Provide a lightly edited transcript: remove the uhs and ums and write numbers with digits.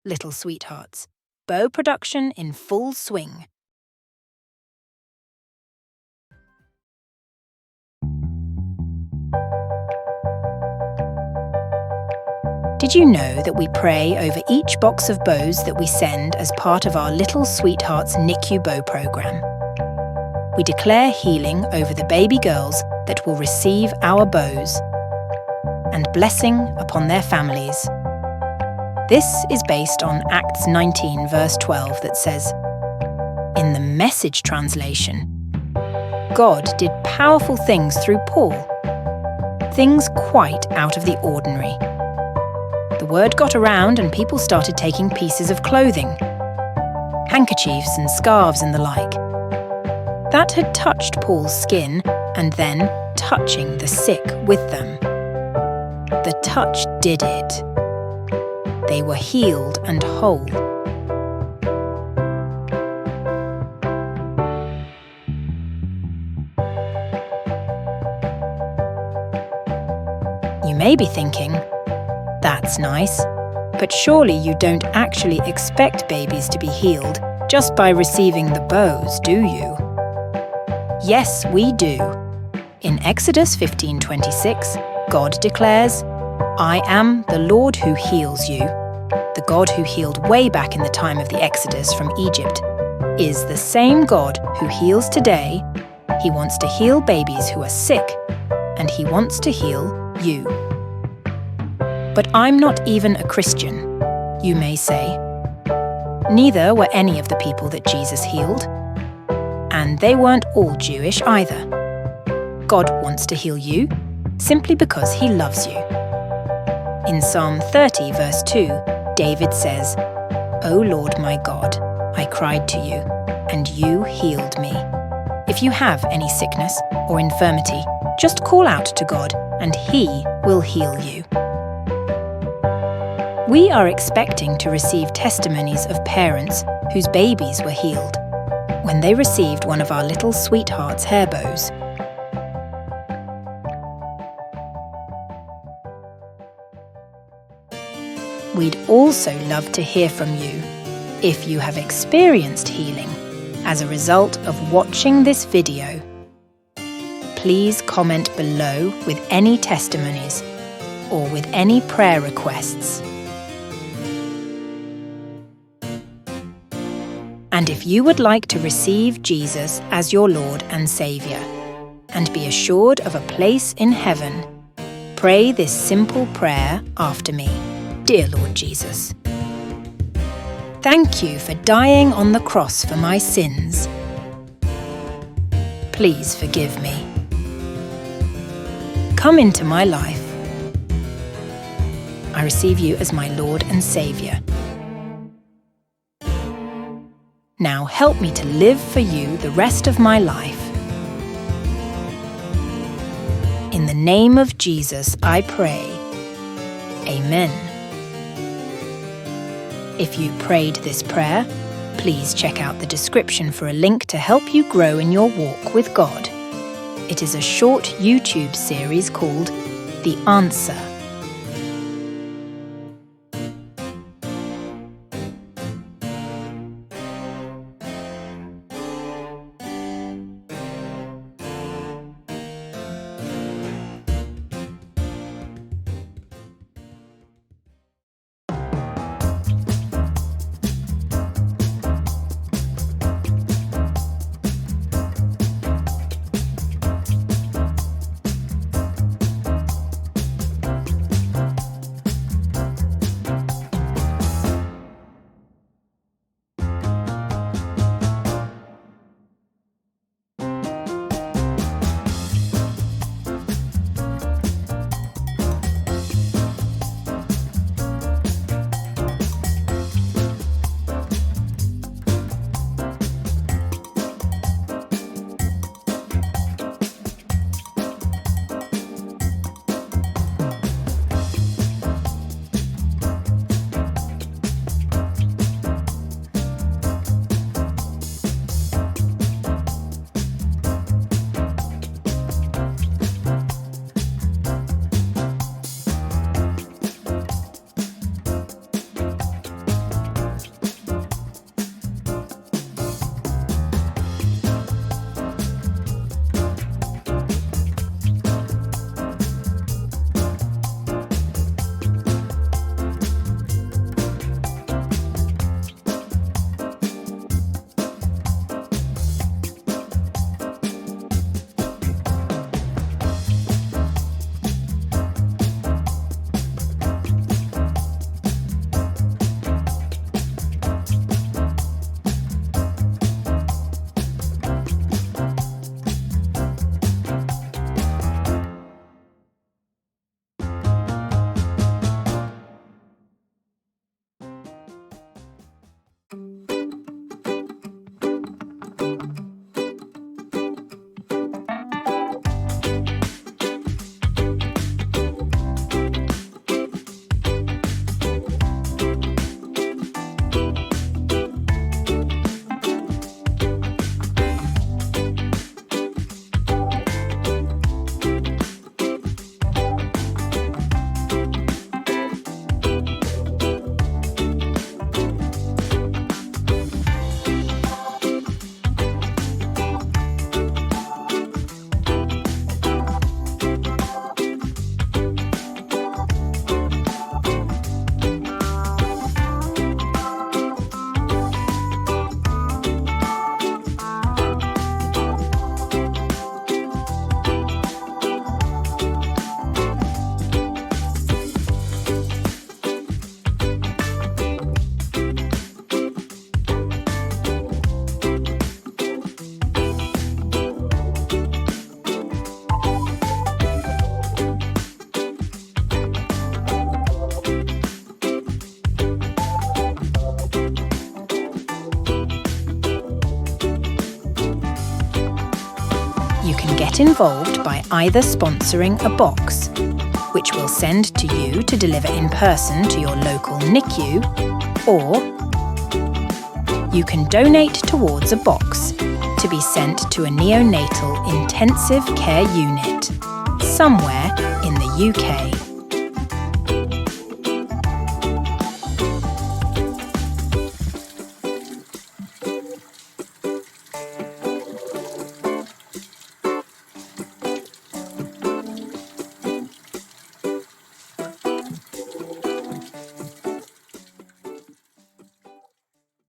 little sweethearts. Bow production in full swing. Did you know that we pray over each box of bows that we send as part of our Little Sweethearts NICU bow program? We declare healing over the baby girls that will receive our bows and blessing upon their families. This is based on Acts 19 verse 12 that says, in the Message translation, God did powerful things through Paul, things quite out of the ordinary. The word got around and people started taking pieces of clothing, handkerchiefs and scarves and the like. That had touched Paul's skin and then touching the sick with them. The touch did it. They were healed and whole. You may be thinking, that's nice, but surely you don't actually expect babies to be healed just by receiving the bows, do you? Yes, we do. In Exodus 15:26, God declares, I am the Lord who heals you. The God who healed way back in the time of the Exodus from Egypt is the same God who heals today. He wants to heal babies who are sick, and he wants to heal you. But I'm not even a Christian, you may say. Neither were any of the people that Jesus healed. And they weren't all Jewish either. God wants to heal you simply because he loves you. In Psalm 30 verse 2, David says, O Lord my God, I cried to you, and you healed me. If you have any sickness or infirmity, just call out to God, and he will heal you. We are expecting to receive testimonies of parents whose babies were healed when they received one of our Little Sweethearts hair bows. We'd also love to hear from you if you have experienced healing as a result of watching this video. Please comment below with any testimonies or with any prayer requests. And if you would like to receive Jesus as your Lord and Saviour and be assured of a place in heaven, pray this simple prayer after me. Dear Lord Jesus, thank you for dying on the cross for my sins. Please forgive me. Come into my life. I receive you as my Lord and Saviour. Now help me to live for you the rest of my life. In the name of Jesus, I pray. Amen. If you prayed this prayer, please check out the description for a link to help you grow in your walk with God. It is a short YouTube series called The Answer. get involved by either sponsoring a box, which we'll send to you to deliver in person to your local NICU, or you can donate towards a box to be sent to a neonatal intensive care unit somewhere in the UK.